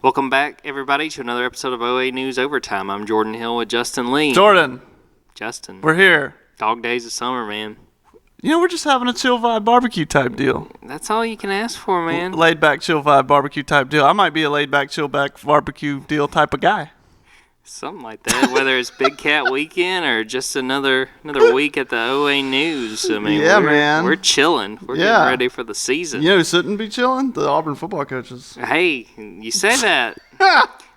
Welcome back, everybody, to another episode of OA News Overtime. I'm Jordan Hill with Justin Lee. Jordan, Justin. we're here. Dog days of summer, man. You know, we're just having a chill vibe barbecue type deal. That's all you can ask for, man. Laid back chill vibe barbecue type deal. I might be a laid back chill back barbecue deal type of guy. Something like that, whether it's Big Cat Weekend or just another week at the OA News. I mean, Yeah, we're, man. we're chilling. We're getting ready for the season. You know who shouldn't be chilling? The Auburn football coaches. Hey, you say that.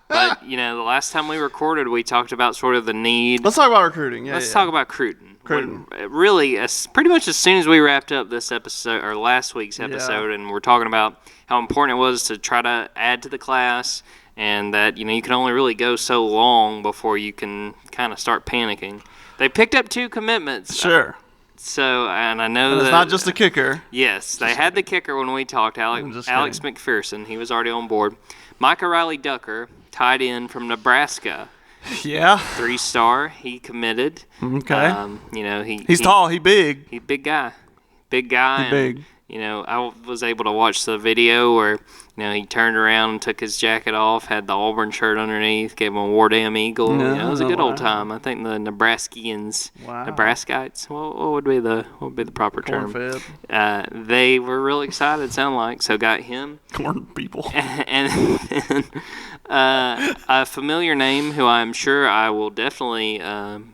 But, you know, the last time we recorded, we talked about sort of the need. Let's talk about recruiting. Let's talk about Cruton. Cruton. Really, pretty much as soon as we wrapped up this episode, or last week's episode, and we're talking about how important it was to try to add to the class, and that, you know, you can only really go so long before you can kind of start panicking. They picked up 2 commitments. Sure. So, and I know And that it's not just a kicker. Yes, they had the kicker when we talked, Alex McPherson. He was already on board. Micah Riley Ducker, tight end from Nebraska. Yeah. 3-star. He committed. Okay. You know, He's tall. He big. He's big guy. Big guy. He big. You know, I was able to watch the video where, you know, he turned around and took his jacket off, had the Auburn shirt underneath, gave him a War Damn Eagle. No, You know, it was a good wow. old time. I think the Nebraskians, Wow. Nebraskites, what would be the proper term? Corn-fed. They were really excited, it sounded like, so got him. Corn people. And then a familiar name who I'm sure I will definitely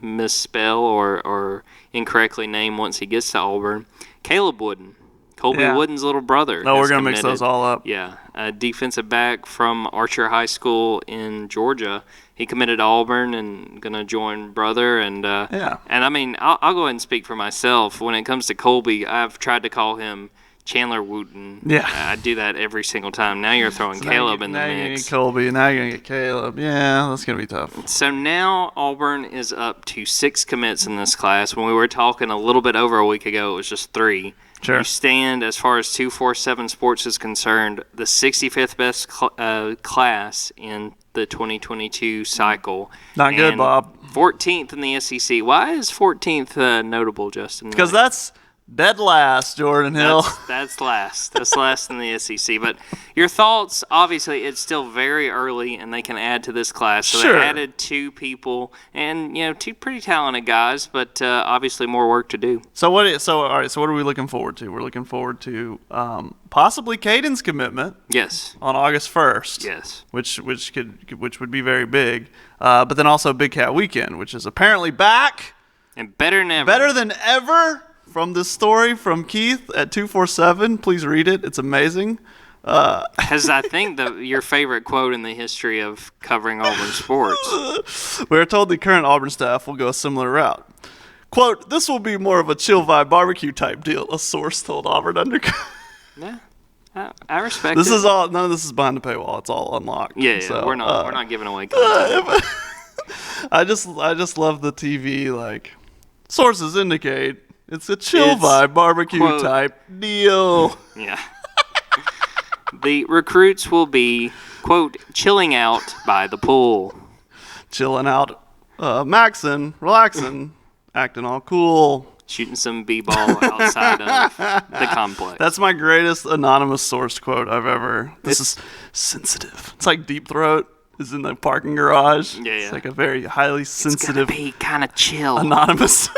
misspell or incorrectly name once he gets to Auburn, Caleb Wooden. Colby Wooden's little brother. No, we're going to mix those all up. Yeah. A defensive back from Archer High School in Georgia. He committed to Auburn and going to join brother. And I mean, I'll go ahead and speak for myself. When it comes to Colby, I've tried to call him Chandler Wooten. Yeah. I do that every single time. Now you're throwing Caleb in the mix. Now you're going to mix. get Colby, and now you're going to get Caleb. Yeah, that's going to be tough. So now Auburn is up to 6 commits in this class. When we were talking a little bit over a week ago, it was just 3. Sure. You stand, as far as 247 Sports is concerned, the 65th best class in the 2022 cycle. Not good, Bob. 14th in the SEC. Why is 14th notable, Justin? Because that's dead last, Jordan Hill. That's last. That's last in the SEC. But your thoughts, obviously, it's still very early, and they can add to this class. So Sure. they added 2 people, and, you know, 2 pretty talented guys, but obviously more work to do. So all right. So what are we looking forward to? We're looking forward to possibly Caden's commitment. Yes. On August 1st. Yes. Which would be very big. But then also Big Cat Weekend, which is apparently back. And better than ever. Better than ever. From this story from Keith at 247, please read it. It's amazing. Has, I think, your favorite quote in the history of covering Auburn sports. We are told the current Auburn staff will go a similar route. Quote, "This will be more of a chill vibe barbecue type deal," a source told Auburn Undercover. Yeah, I respect This it. is all. None of this is behind the paywall. It's all unlocked. Yeah, So, we're not giving away content. I just love the TV, like, sources indicate it's a chill vibe barbecue quote, type deal. Yeah. The recruits will be, quote, chilling out by the pool. Chilling out, maxing, relaxing, acting all cool. Shooting some b-ball outside of the complex. That's my greatest anonymous source quote I've ever. This is sensitive. It's like Deep Throat is in the parking garage. Yeah. It's like a very highly sensitive, It's gonna be kind of chill. anonymous.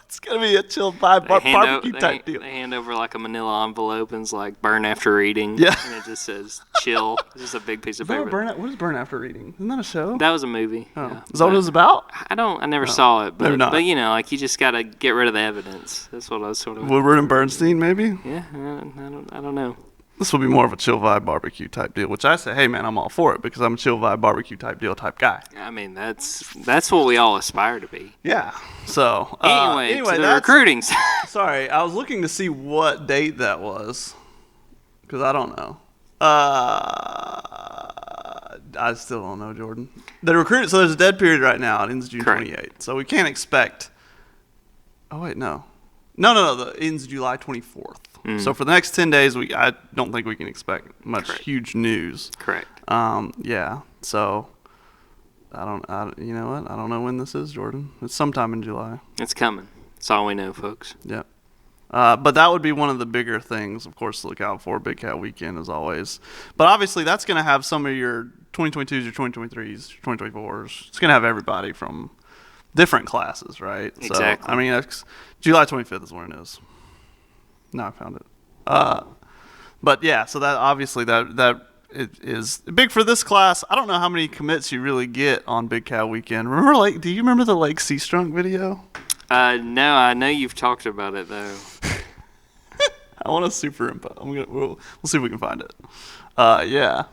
It's gonna be a chill vibe barbecue type deal. They hand over like a manila envelope and it's like burn after eating. Yeah. And it just says chill. It's just a big piece of What paper. is Burn After Reading? Isn't that a show? That was a movie. Oh. Yeah. Is that what it was about? I never saw it, maybe but not. but you know, like you just gotta get rid of the evidence. That's what I was sort of. Woodward and Bernstein, maybe? Yeah, I don't know. This will be more of a chill vibe barbecue type deal, which I say, hey man, I'm all for it because I'm a chill vibe barbecue type deal type guy. I mean, that's what we all aspire to be. Yeah. So Anyway, to the recruiting side. Sorry, I was looking to see what date that was because I don't know. I still don't know, Jordan. The recruit. So there's a dead period right now. It ends June 28th. So we can't expect. Oh wait, no. It ends July 24th. So for the next 10 days, I don't think we can expect much huge news. Correct. Yeah. So you know what? I don't know when this is, Jordan. It's sometime in July. It's coming. That's all we know, folks. Yep. But that would be one of the bigger things, of course, to look out for. Big Cat Weekend, as always. But obviously, that's going to have some of your 2022s, your 2023s, your 2024s. It's going to have everybody from different classes, right? Exactly. So, I mean, July 25th is when it is. No, I found it. But yeah, so that obviously that it is big for this class. I don't know how many commits you really get on Big Cat Weekend. Do you remember the Lake Sea Strunk video? No, I know you've talked about it though. I want to superimpose. We'll see if we can find it. Yeah.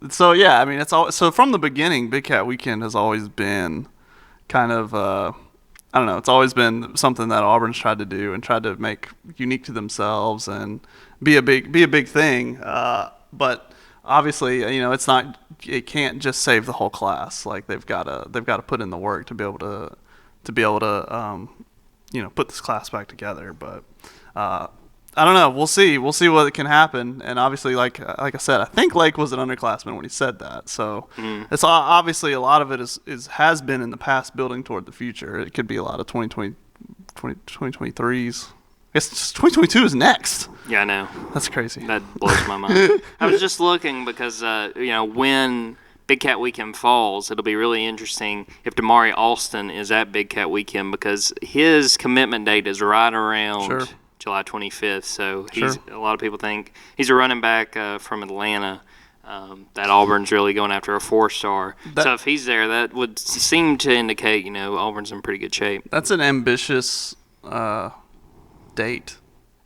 So yeah, I mean, so from the beginning, Big Cat Weekend has always been kind of I don't know. It's always been something that Auburn's tried to do and tried to make unique to themselves and be a big thing. But obviously, it can't just save the whole class. Like they've got to put in the work to be able to put this class back together. But I don't know. We'll see what can happen. And obviously, like I said, I think Lake was an underclassman when he said that. So it's obviously a lot of it has been in the past building toward the future. It could be a lot of 2023s. I guess 2022 is next. Yeah, I know. That's crazy. That blows my mind. I was just looking because when Big Cat Weekend falls, it'll be really interesting if Damari Alston is at Big Cat Weekend because his commitment date is right around July 25th. So a lot of people think he's a running back from Atlanta. That Auburn's really going after a 4-star. So if he's there, that would seem to indicate Auburn's in pretty good shape. That's an ambitious date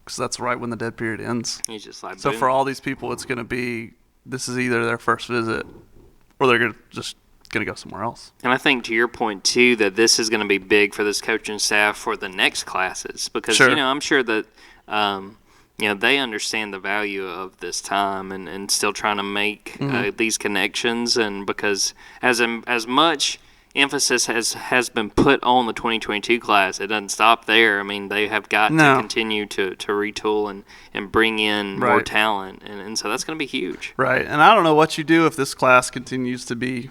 because that's right when the dead period ends. He's just like so boom. For all these people, it's going to be this is either their first visit or they're going to go somewhere else. And I think to your point too that this is going to be big for this coaching staff for the next classes because I'm sure that they understand the value of this time and still trying to make these connections, and because as much emphasis has been put on the 2022 class, it doesn't stop there. I mean, they have got to continue to retool and bring in more talent, and so that's going to be huge. Right, and I don't know what you do if this class continues to be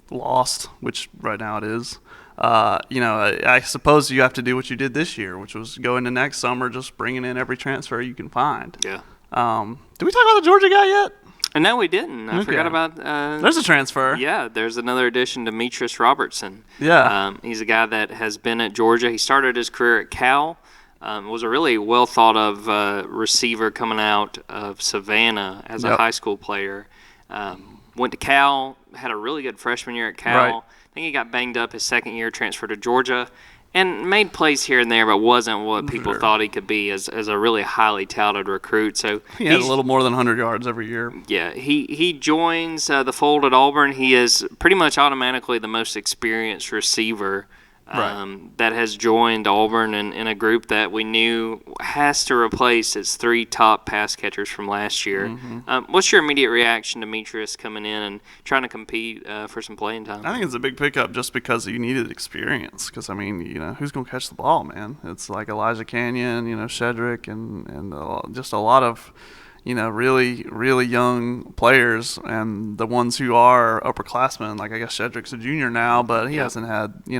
lost, which right now it is. I suppose you have to do what you did this year, which was go into next summer just bringing in every transfer you can find. Yeah. Did we talk about the Georgia guy yet? No, we didn't. I forgot about... there's a transfer. Yeah, there's another addition, Demetrius Robertson. Yeah. He's a guy that has been at Georgia. He started his career at Cal. Was a really well-thought-of receiver coming out of Savannah as a high school player. Went to Cal, had a really good freshman year at Cal. Right. I think he got banged up his second year, transferred to Georgia, and made plays here and there, but wasn't what people thought he could be as a really highly touted recruit. So he had a little more than 100 yards every year. Yeah, he joins the fold at Auburn. He is pretty much automatically the most experienced receiver that has joined Auburn in a group that we knew has to replace its 3 top pass catchers from last year. What's your immediate reaction to Demetrius coming in and trying to compete for some playing time? I think it's a big pickup just because you needed experience. Because, I mean, who's going to catch the ball, man? It's like Elijah Canyon, Shedrick, and just a lot of really, really young players, and the ones who are upperclassmen, like I guess Shedrick's a junior now, but he hasn't had, he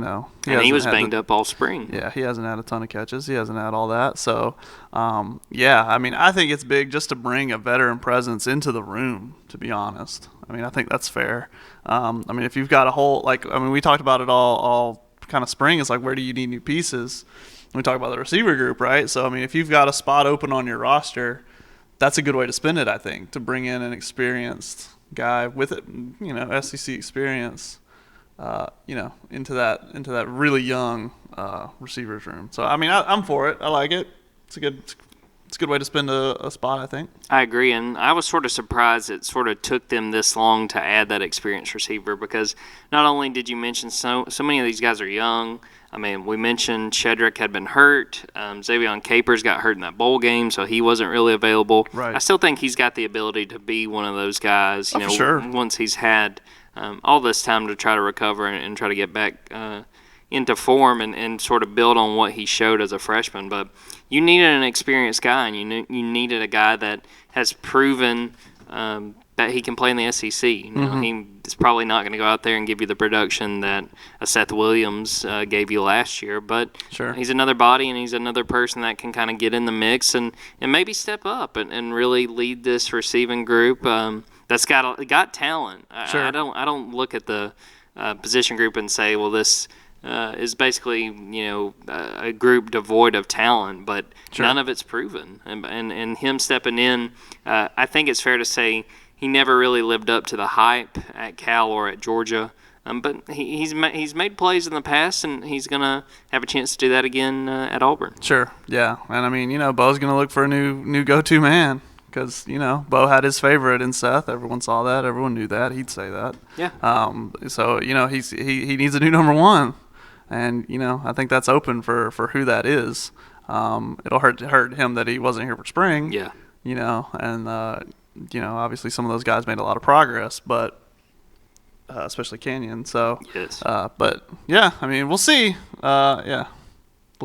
was banged up all spring. Yeah, he hasn't had a ton of catches. He hasn't had all that. So, I mean, I think it's big just to bring a veteran presence into the room, to be honest. I mean, I think that's fair. I mean, if you've got we talked about it all kind of spring. It's like, where do you need new pieces? We talk about the receiver group, right? So, I mean, if you've got a spot open on your roster, that's a good way to spend it, I think, to bring in an experienced guy with it, SEC experience, into that really young receivers room. So, I mean, I'm for it. I like it. It's a good way to spend a spot, I think. I agree, and I was sort of surprised it sort of took them this long to add that experienced receiver because not only did you mention so many of these guys are young. I mean, we mentioned Shedrick had been hurt. Xavion Capers got hurt in that bowl game, so he wasn't really available. Right. I still think he's got the ability to be one of those guys, for sure. Once he's had all this time to try to recover and try to get back into form and sort of build on what he showed as a freshman. But you needed an experienced guy, and you needed a guy that has proven that he can play in the SEC. He's probably not going to go out there and give you the production that a Seth Williams gave you last year, but he's another body and he's another person that can kind of get in the mix and maybe step up and really lead this receiving group. that's got talent. Sure. I don't look at the position group and say, well, this is basically a group devoid of talent, but none of it's proven. And him stepping in, I think it's fair to say he never really lived up to the hype at Cal or at Georgia. But he's made plays in the past, and he's gonna have a chance to do that again at Auburn. Sure, yeah, and I mean, Bo's gonna look for a new go-to man because Bo had his favorite in Seth. Everyone saw that. Everyone knew that. He'd say that. Yeah. So he needs a new number one, and I think that's open for who that is. It'll hurt him that he wasn't here for spring. Yeah. And obviously some of those guys made a lot of progress, but. Especially Canyon. So, yes. But yeah, I mean, we'll see. We'll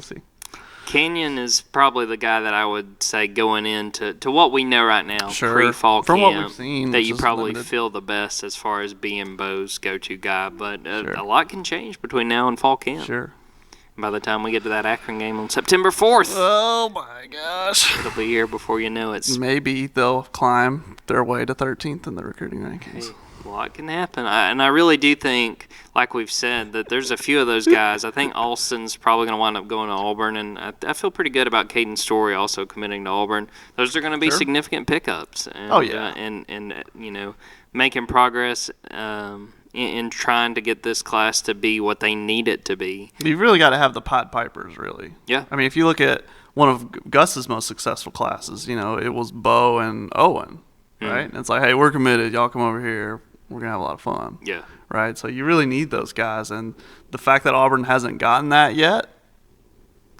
see. Canyon is probably the guy that I would say going into what we know right now, pre-fall from camp, what we've seen, that you probably feel the best as far as being Bo's go-to guy. But a lot can change between now and fall camp. Sure. By the time we get to that Akron game on September 4th. Oh my gosh. It'll be here before you know it. Maybe they'll climb their way to 13th in the recruiting rankings. Hey. A lot can happen. And I really do think, like we've said, that there's a few of those guys. I think Alston's probably going to wind up going to Auburn, and I feel pretty good about Caden Story also committing to Auburn. Those are going to be significant pickups. And, and making progress in trying to get this class to be what they need it to be. You've really got to have the Pied Pipers, really. Yeah. I mean, if you look at one of Gus's most successful classes, it was Bo and Owen, right? And it's like, hey, we're committed. Y'all come over here. We're going to have a lot of fun. Yeah. Right? So you really need those guys. And the fact that Auburn hasn't gotten that yet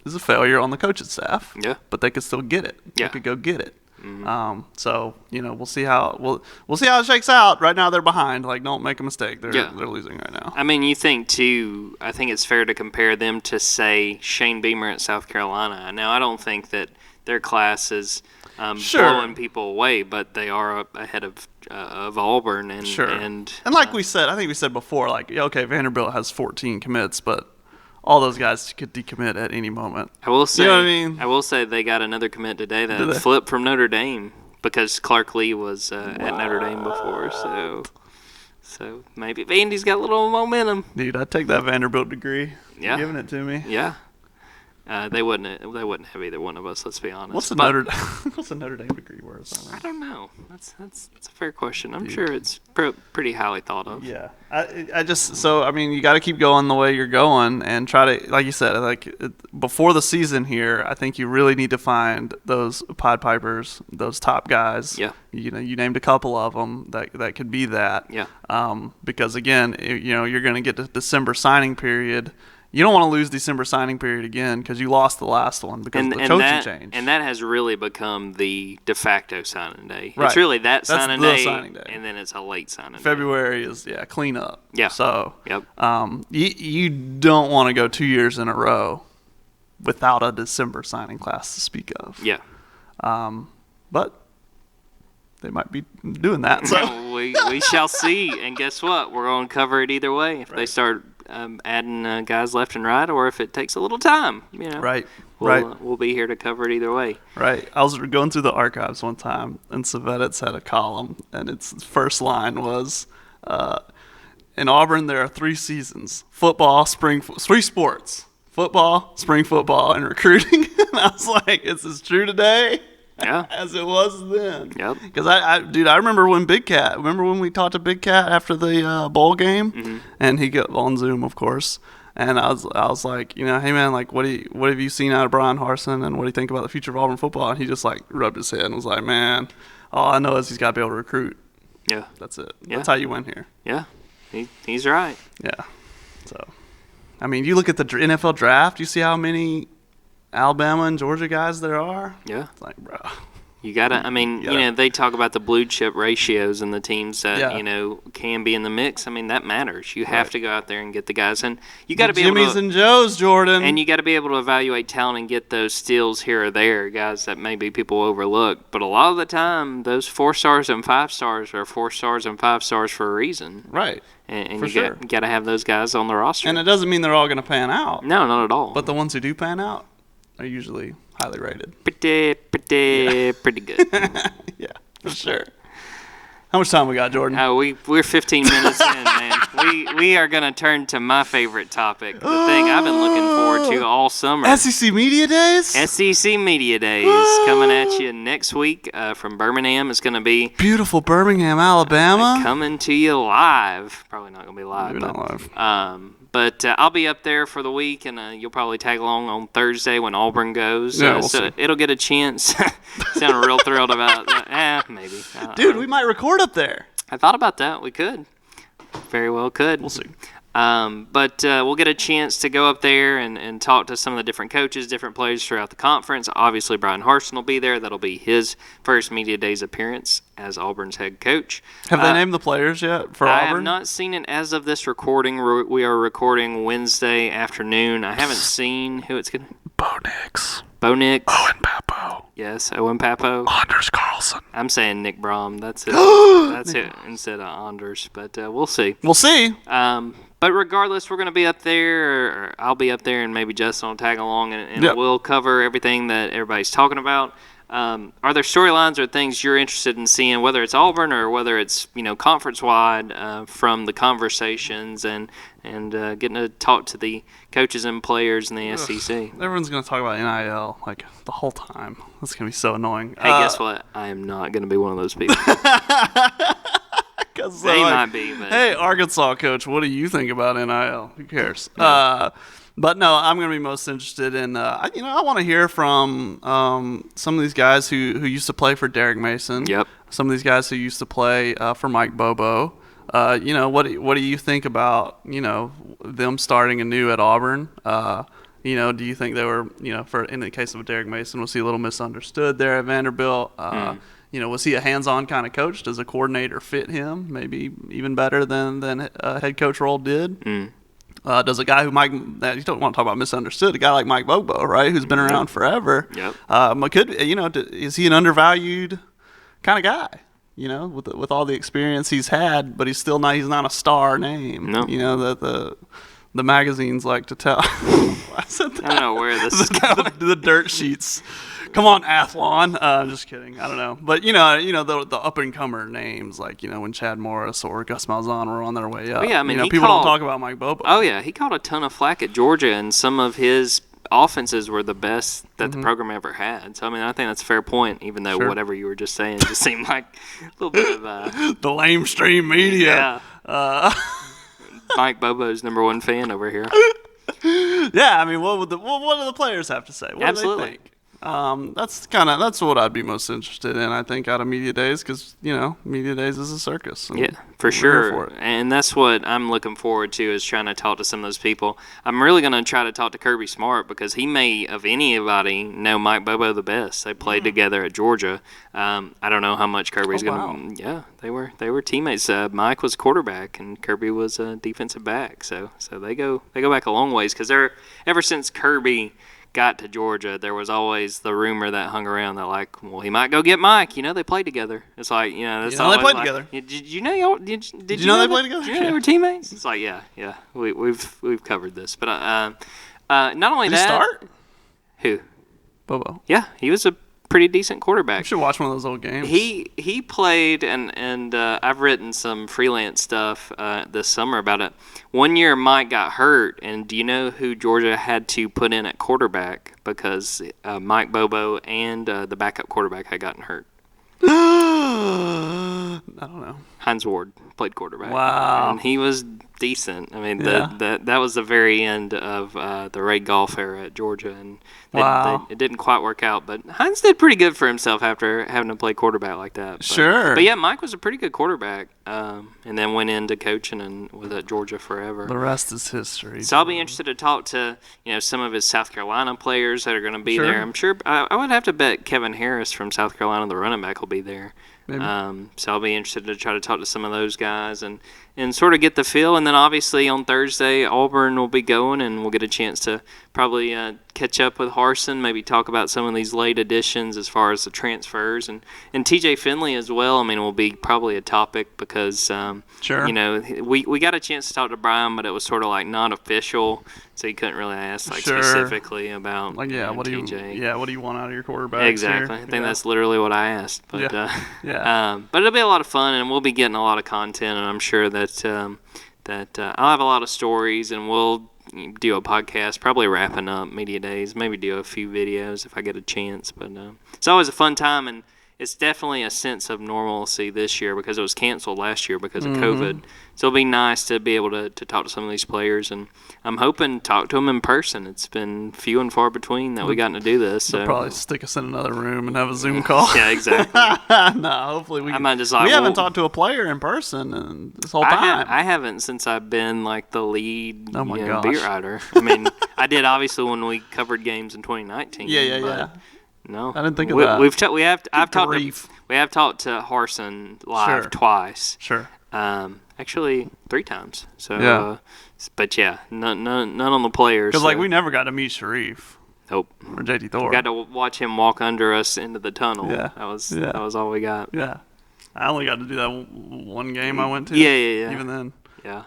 is a failure on the coaching staff. Yeah. But they could still get it. Yeah. They could go get it. Mm-hmm. So, we'll see how we'll see how it shakes out. Right now they're behind. Like, don't make a mistake. They're losing right now. I mean, you think too, I think it's fair to compare them to, say, Shane Beamer at South Carolina. Now, I don't think that their class is blowing people away, but they are ahead of Auburn. And, and like we said, I think we said before, like, okay, Vanderbilt has 14 commits, but all those guys could decommit at any moment. I will say, you know what I mean? I will say they got another commit today that flipped from Notre Dame because Clark Lee was at Notre Dame before. So maybe Vandy's got a little momentum. Dude, I'd take that Vanderbilt degree. Yeah, giving it to me. Yeah. They wouldn't have either one of us. Let's be honest. What's the Notre Dame degree worth? I don't know. That's a fair question. I'm sure it's pretty highly thought of. Yeah. I mean, you got to keep going the way you're going and try to, like you said, before the season here, I think you really need to find those Pied Pipers, those top guys. Yeah. You named a couple of them that could be that. Yeah. Because again, you're going to get to December signing period. You don't want to lose December signing period again because you lost the last one because of the coaching change. And that has really become the de facto signing day. Right. It's really that's signing day, and then it's a late signing February day. is, cleanup. Yeah. So, yep. You don't want to go 2 years in a row without a December signing class to speak of. Yeah. But they might be doing that. So we shall see. And guess what? We're going to cover it either way. If they start adding guys left and right, or if it takes a little time, Right. We'll be here to cover it either way. Right. I was going through the archives one time, and Savetitz had a column, and its first line was, in Auburn there are 3 seasons: football, 3 sports: football, spring football, and recruiting. And I was like, is this true today? Yeah. As it was then. Yep. Because I remember when we talked to Big Cat after the bowl game, and he got on Zoom, of course, and I was like, hey man, like what have you seen out of Brian Harsin, and what do you think about the future of Auburn football? And he just like rubbed his head and was like, man, all I know is he's got to be able to recruit. Yeah. That's it. Yeah. That's how you win here. Yeah. He's right. Yeah. So, I mean, you look at the NFL draft, you see how many Alabama and Georgia guys there are. Yeah. It's like, bro. You gotta. I mean, they talk about the blue chip ratios and the teams that can be in the mix. I mean, that matters. You have to go out there and get the guys, and you got to be able to. Jimmys and Joes, Jordan. And you got to be able to evaluate talent and get those steals here or there, guys that maybe people overlook. But a lot of the time, those 4 stars and 5 stars are 4 stars and 5 stars for a reason. Right. And you got to have those guys on the roster. And it doesn't mean they're all going to pan out. No, not at all. But the ones who do pan out are usually highly rated. Pretty good. Yeah, for sure. How much time we got, Jordan? We're 15 minutes in, man. We are going to turn to my favorite topic, the thing I've been looking forward to all summer. SEC Media Days? SEC Media Days coming at you next week from Birmingham. It's going to be beautiful Birmingham, Alabama. Coming to you live. Probably not going to be live. Maybe not live. But I'll be up there for the week, and you'll probably tag along on Thursday when Auburn goes. Yeah, so it'll get a chance. Sound real thrilled about that. Maybe. Dude, we might record up there. I thought about that. We could. Very well could. We'll see. But we'll get a chance to go up there and talk to some of the different coaches, different players throughout the conference. Obviously, Brian Harston will be there. That'll be his first Media Days appearance as Auburn's head coach. Have they named the players yet for Auburn? I have not seen it as of this recording. We are recording Wednesday afternoon. I haven't seen who it's going to be. Bo Nix. Owen Papo. Yes, Owen Papo. Anders Carlson. I'm saying Nick Brom. That's it. That's it instead of Anders. But we'll see. We'll see. But regardless, we're going to be up there, or I'll be up there, and maybe Justin will tag along, and yep. We'll cover everything that everybody's talking about. Are there storylines or things you're interested in seeing, whether it's Auburn or whether it's conference-wide, from the conversations and getting to talk to the coaches and players in the SEC? Everyone's going to talk about NIL like the whole time. That's going to be so annoying. Hey, guess what? I am not going to be one of those people. They might be. But. Hey, Arkansas coach, what do you think about NIL? Who cares? Yeah. But no, I'm going to be most interested in. I want to hear from some of these guys who used to play for Derek Mason. Yep. Some of these guys who used to play for Mike Bobo. What do you think about them starting anew at Auburn? Do you think they were in the case of Derek Mason, was he a little misunderstood there at Vanderbilt? Was he a hands-on kind of coach? Does a coordinator fit him? Maybe even better than a head coach role did. Does a guy you don't want to talk about misunderstood, a guy like Mike Bobo, right, who's been around forever? Yep. Is he an undervalued kind of guy? With all the experience he's had, but he's not a star name. No. That the magazines like to tell. I said that. I don't know where this is going. The dirt sheets. Come on, Athlon. I'm just kidding. I don't know. But, the up-and-comer names, like, when Chad Morris or Gus Malzahn were on their way up. Oh, yeah, people don't talk about Mike Bobo. Oh, yeah. He caught a ton of flack at Georgia, and some of his offenses were the best that the program ever had. So, I think that's a fair point, even though whatever you were just saying just seemed like a little bit of the lamestream media. Yeah. Mike Bobo's number one fan over here. Yeah, what do the players have to say? What Absolutely. do they think? That's what I'd be most interested in, I think, out of Media Days, because Media Days is a circus. Yeah, for sure. And that's what I'm looking forward to, is trying to talk to some of those people. I'm really going to try to talk to Kirby Smart, because he may, of anybody, know Mike Bobo the best. They played together at Georgia. I don't know how much Kirby's going to. Yeah, they were teammates. Mike was quarterback and Kirby was a defensive back. So they go back a long ways, because ever since Kirby got to Georgia, there was always the rumor that hung around that he might go get Mike. they played together. It's like, that's they played together. Did you know they played together? Did you know they were teammates? It's like, yeah. We've covered this, but not only Did that. Did he start? Who? Bobo. Yeah, he was a pretty decent quarterback. You should watch one of those old games. He played, and I've written some freelance stuff this summer about it. One year Mike got hurt, and do you know who Georgia had to put in at quarterback, because Mike Bobo and the backup quarterback had gotten hurt? I don't know. Hines Ward played quarterback. Wow. And he was decent. That was the very end of the Ray Goff era at Georgia, and it didn't quite work out. But Hines did pretty good for himself after having to play quarterback like that. But yeah, Mike was a pretty good quarterback, and then went into coaching and was at Georgia forever. The rest is history. So I'll be interested to talk to some of his South Carolina players that are going to be there. I'm sure I would have to bet Kevin Harris from South Carolina, the running back, will be there. Maybe. So I'll be interested to try to talk to some of those guys and sort of get the feel. And then obviously on Thursday, Auburn will be going, and we'll get a chance to probably catch up with Harsin, maybe talk about some of these late additions as far as the transfers, and TJ Finley as well. I mean, will be probably a topic because sure. We got a chance to talk to Brian, but it was sort of like not official, so he couldn't really ask specifically about what TJ. what do you want out of your quarterback? Exactly. Here? I think that's literally what I asked. But but it'll be a lot of fun, and we'll be getting a lot of content, and I'm sure that I'll have a lot of stories, and we'll do a podcast, probably wrapping up media days, maybe do a few videos if I get a chance. But it's always a fun time, and it's definitely a sense of normalcy this year because it was canceled last year because of COVID. So it'll be nice to be able to talk to some of these players, and I'm hoping to talk to them in person. It's been few and far between that we gotten to do this. They'll probably stick us in another room and have a Zoom call. Yeah, exactly. No, hopefully we. I might just like, we haven't talked to a player in person this whole time. I haven't since I've been like the lead beat writer. I mean, I did obviously when we covered games in 2019. Yeah. No, I didn't think of that. We have talked to Harsin live twice. Sure. Actually 3 times. So but none on the players. Because we never got to meet Sharif. Nope. Or JT Thor. We got to watch him walk under us into the tunnel. Yeah. That was all we got. Yeah. I only got to do that one game I went to. Yeah. Even then. Yeah.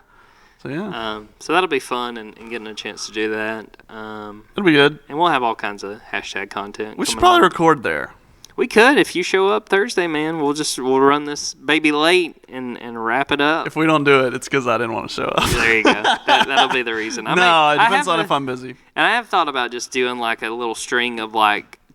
So yeah. So that'll be fun and getting a chance to do that. It'll be good. And we'll have all kinds of hashtag content. We should probably record there. We could if you show up Thursday, man. We'll run this baby late and wrap it up. If we don't do it, it's because I didn't want to show up. There you go. That'll be the reason. It depends on if I'm busy. And I have thought about just doing like a little string of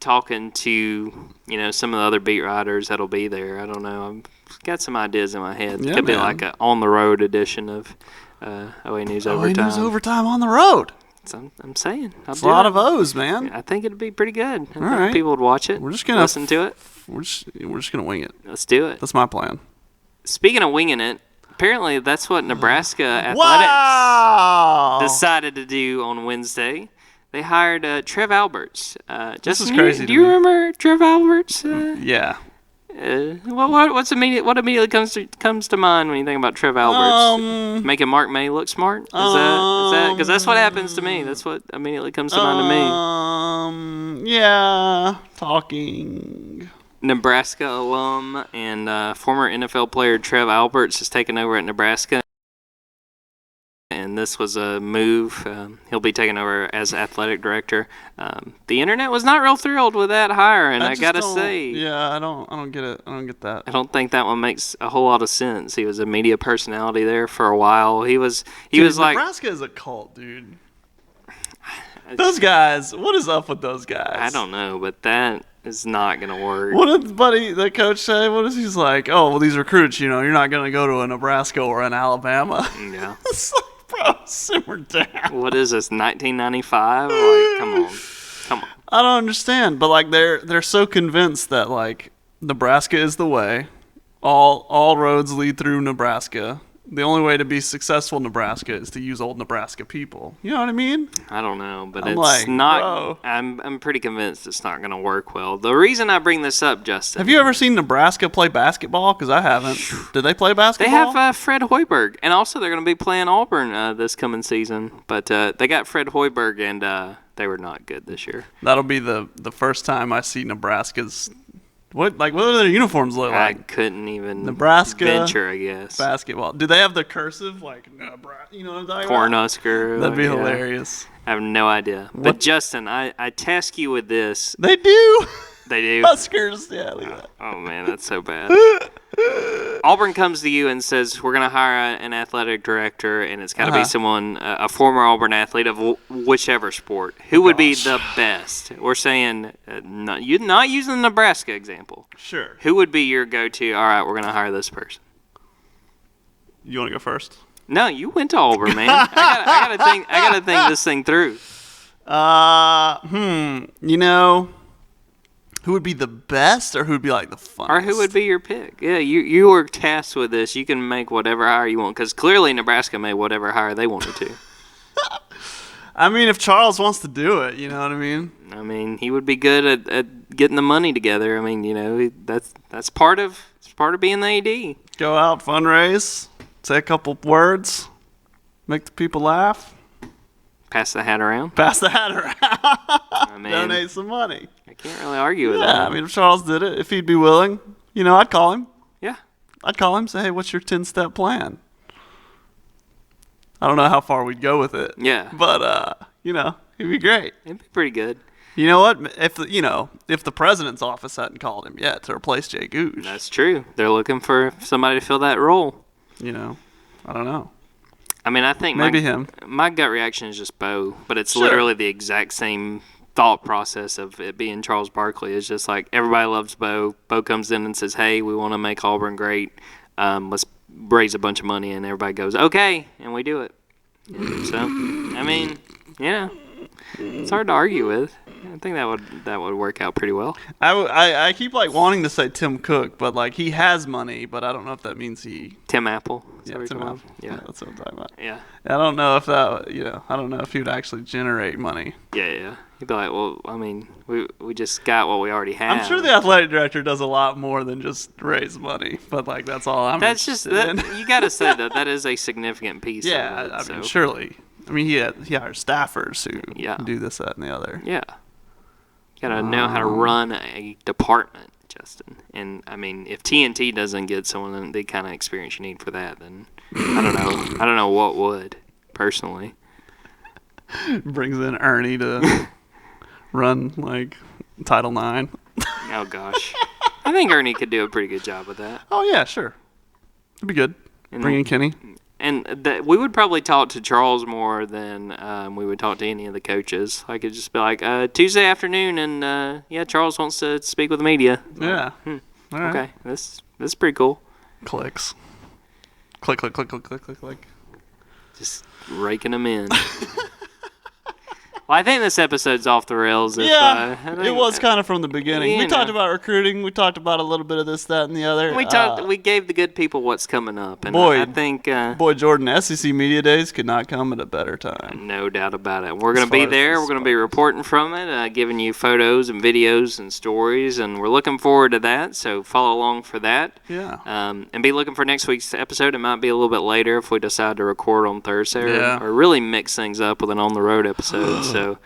talking to some of the other beat writers that'll be there. I don't know. I've got some ideas in my head. Yeah, could be like a on the road edition of OA News Overtime. OA News Overtime on the road. I'm saying. It's a lot of O's, man. I think it'd be pretty good. I All right. People would watch it. We're just gonna listen to it. We're just gonna wing it. Let's do it. That's my plan. Speaking of winging it, apparently that's what Nebraska Athletics decided to do on Wednesday. They hired Trev Alberts. This is crazy. Do you remember Trev Alberts? Yeah. What immediately comes to mind when you think about Trev Alberts? Making Mark May look smart? Is that because that's what happens to me? That's what immediately comes to mind to me. Yeah, talking. Nebraska alum and former NFL player Trev Alberts has taken over at Nebraska. And this was a move. He'll be taking over as athletic director. The internet was not real thrilled with that hire, and I gotta say, yeah, I don't get it. I don't get that. I don't think that one makes a whole lot of sense. He was a media personality there for a while. He was like Nebraska is a cult, dude. Those guys, what is up with those guys? I don't know, but that is not gonna work. What did the coach say? What is he's like? Oh, well, these recruits, you're not gonna go to a Nebraska or an Alabama. Yeah. It's like, bro, simmer down. What is this, 1995? Come on. I don't understand, but they're so convinced that Nebraska is the way. All roads lead through Nebraska. The only way to be successful in Nebraska is to use old Nebraska people. You know what I mean? I don't know, but I'm it's not. Bro. I'm pretty convinced it's not going to work well. The reason I bring this up, Justin. Have you ever seen Nebraska play basketball? Because I haven't. Did they play basketball? They have Fred Hoiberg, and also they're going to be playing Auburn this coming season. But they got Fred Hoiberg, and they were not good this year. That'll be the first time I see Nebraska's. What do their uniforms look like? I couldn't even Nebraska venture, I guess. Basketball. Do they have the cursive Nebraska? You know what I'm talking Cornhusker. about? That'd be hilarious. I have no idea. What? But Justin, I task you with this. They do. They do. Huskers. Yeah. Look at that. Oh man, that's so bad. Auburn comes to you and says, we're going to hire an athletic director, and it's got to be someone, a former Auburn athlete of whichever sport. Who would be the best? We're saying, not using the Nebraska example. Sure. Who would be your go-to, all right, we're going to hire this person? You want to go first? No, you went to Auburn, man. I gotta think this thing through. Who would be the best, or who would be the funnest? Or who would be your pick? Yeah, you were tasked with this. You can make whatever hire you want, because clearly Nebraska made whatever hire they wanted to. I mean, if Charles wants to do it, you know what I mean? I mean, he would be good at getting the money together. I mean, that's part of being the AD. Go out, fundraise, say a couple words, make the people laugh. Pass the hat around. Pass the hat around. I mean, donate some money. I can't really argue with that. Yeah, I mean, if Charles did it, if he'd be willing, I'd call him. Yeah. I'd call him, say, hey, what's your 10-step plan? I don't know how far we'd go with it. Yeah. But, it'd be great. It'd be pretty good. You know what? If the president's office hadn't called him yet to replace Jay Gooch. That's true. They're looking for somebody to fill that role. I don't know. I mean, I think maybe him. My gut reaction is just Bo, but it's Sure. literally the exact same thought process of it being Charles Barkley. It's just like everybody loves Bo. Bo comes in and says, hey, we want to make Auburn great. Let's raise a bunch of money, and everybody goes, okay, and we do it. And so, I mean, it's hard to argue with. I think that would work out pretty well. I keep wanting to say Tim Cook, but he has money, but I don't know if that means Tim Apple. Tim Apple. Yeah, that's what I'm talking about. Yeah. I don't know if that I don't know if he would actually generate money. Yeah. He'd be like, well, I mean, we just got what we already have. I'm sure the athletic director does a lot more than just raise money, but that's all I'm. That's just you got to say that is a significant piece. Yeah, of it, I mean, surely. I mean, he hires staffers who do this, that, and the other. Yeah. You gotta know how to run a department, Justin. And I mean, if TNT doesn't get someone the kind of experience you need for that, then I don't know. I don't know what would, personally. Brings in Ernie to run Title IX. Oh gosh, I think Ernie could do a pretty good job with that. Oh yeah, sure, it'd be good. Bring in Kenny. And we would probably talk to Charles more than we would talk to any of the coaches. I could just be like, Tuesday afternoon, and Charles wants to speak with the media. Yeah. All right. Okay, this is pretty cool. Clicks. Click, click, click, click, click, click, click. Just raking them in. Well, I think this episode's off the rails. It was kind of from the beginning. We talked about recruiting. We talked about a little bit of this, that, and the other. We gave the good people what's coming up, and boy, I think Jordan, SEC Media Days could not come at a better time. No doubt about it. We're going to be there. We're going to be reporting from it, giving you photos and videos and stories, and we're looking forward to that. So follow along for that. Yeah. And be looking for next week's episode. It might be a little bit later if we decide to record on Thursday, or really mix things up with an on the road episode. So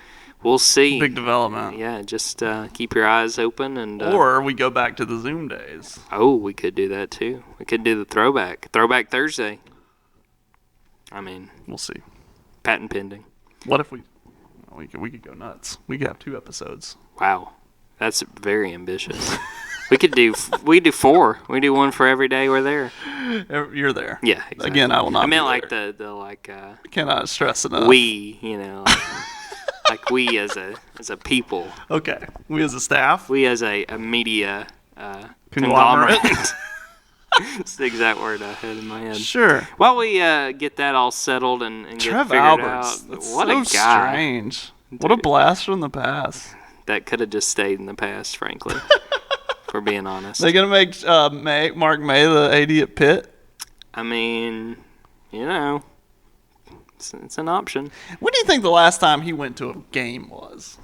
we'll see. Big development. Yeah, just keep your eyes open. Or we go back to the Zoom days. Oh, we could do that too. We could do the Throwback Thursday. I mean, we'll see. Patent pending. What if we could go nuts. We could have 2 episodes. Wow. That's very ambitious. we could do 4. We do one for every day we're there. You're there. Yeah, exactly. Again, I will not. I meant like there. Cannot stress enough. We, like we as a people. Okay. We as a staff. We as a media conglomerate. That's the exact word I had in my head. Sure. While we get that all settled and get Trev figured Alberts, out, that's what so a guy! Strange. What a blast from the past. That could have just stayed in the past, frankly. For being honest. They gonna make Mark May the AD at Pitt? I mean, it's an option. When do you think the last time he went to a game was?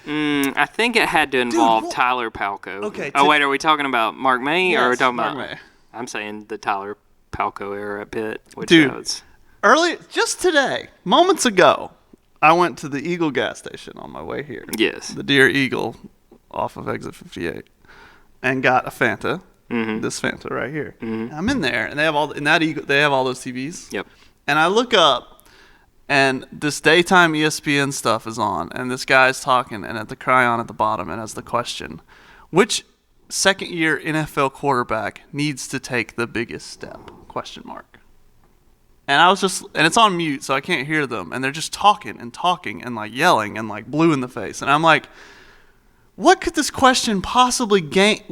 I think it had to involve Tyler Palco. Okay. Wait, are we talking about Mark May, or are we talking Mark about? May. I'm saying the Tyler Palco era at Pitt. Which early, just today, moments ago, I went to the Eagle gas station on my way here. Yes. The Deer Eagle, off of exit 58, and got a Fanta. Mm-hmm. This Fanta right here. Mm-hmm. I'm in there, and they have all they have all those TVs. Yep. And I look up. And this daytime ESPN stuff is on, and this guy's talking, and at the cryon at the bottom, it has the question, which second-year NFL quarterback needs to take the biggest step? Question mark. And I was and it's on mute, so I can't hear them, and they're just talking and yelling and blue in the face, and I'm like, what could this question possibly gain?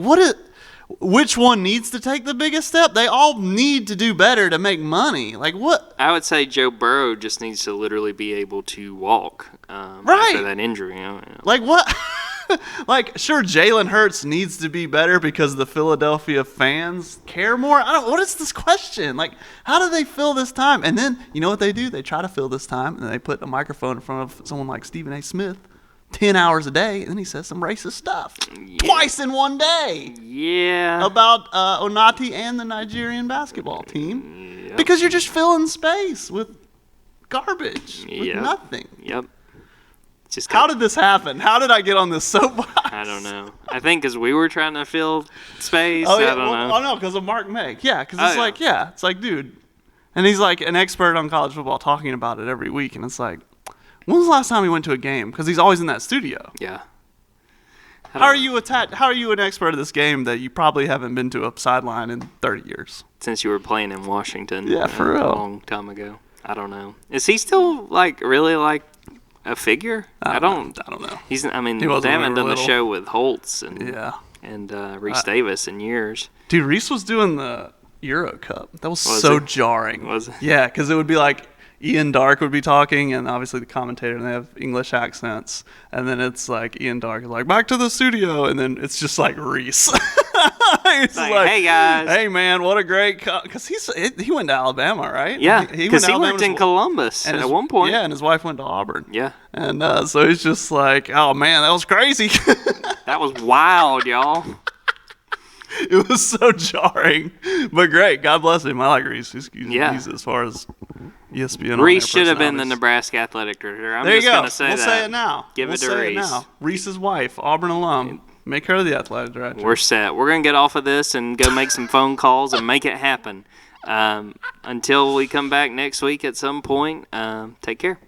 Which one needs to take the biggest step? They all need to do better to make money. Like what? I would say Joe Burrow just needs to literally be able to walk right. after that injury. Like what? Sure, Jalen Hurts needs to be better because the Philadelphia fans care more. What is this question? How do they fill this time? And then, you know what they do? They try to fill this time, and they put a microphone in front of someone like Stephen A. Smith. 10 hours a day, and then he says some racist stuff. Yeah. Twice in one day. Yeah. About Onati and the Nigerian basketball team. Yep. Because you're just filling space with garbage with Yep. nothing. Yep. Just How did this happen? How did I get on this soapbox? I don't know. I think because we were trying to fill space. Oh, yeah. I don't know. Oh, no, because of Mark Meg. Yeah, because Oh, it's yeah. like, it's like, dude. And he's like an expert on college football talking about it every week. And it's like, when was the last time he went to a game? Because he's always in that studio. Yeah. How are you an expert of this game that you probably haven't been to a sideline in 30 years? Since you were playing in Washington. Yeah, for real. A long time ago. I don't know. Is he still really a figure? I don't know. He's. I mean, He they wasn't when haven't we done were the little. show with Holtz and Reese Davis in years. Dude, Reese was doing the Euro Cup. That was Was so it? jarring. Was it? Yeah, because it would be like Ian Dark would be talking, and obviously the commentator, and they have English accents. And then it's like Ian Dark is like, back to the studio. And then it's just like Reese. He's Like, hey, guys. Hey, man, what a great because he went to Alabama, right? Yeah, because he Alabama worked in as- Columbus and at his- one point. Yeah, and his wife went to Auburn. Yeah. And so he's just like, oh, man, that was crazy. That was wild, y'all. It was so jarring, but great. God bless him. I like Reese. He's as far as ESPN. on Reese their should have been the personalities. Nebraska athletic director. I'm There you just go. gonna say We'll that. say it now. Give We'll it to say Reese. now. Reese's wife, Auburn alum. Make her the athletic director. We're set. We're gonna get off of this and go make some phone calls and make it happen. Until we come back next week at some point. Take care.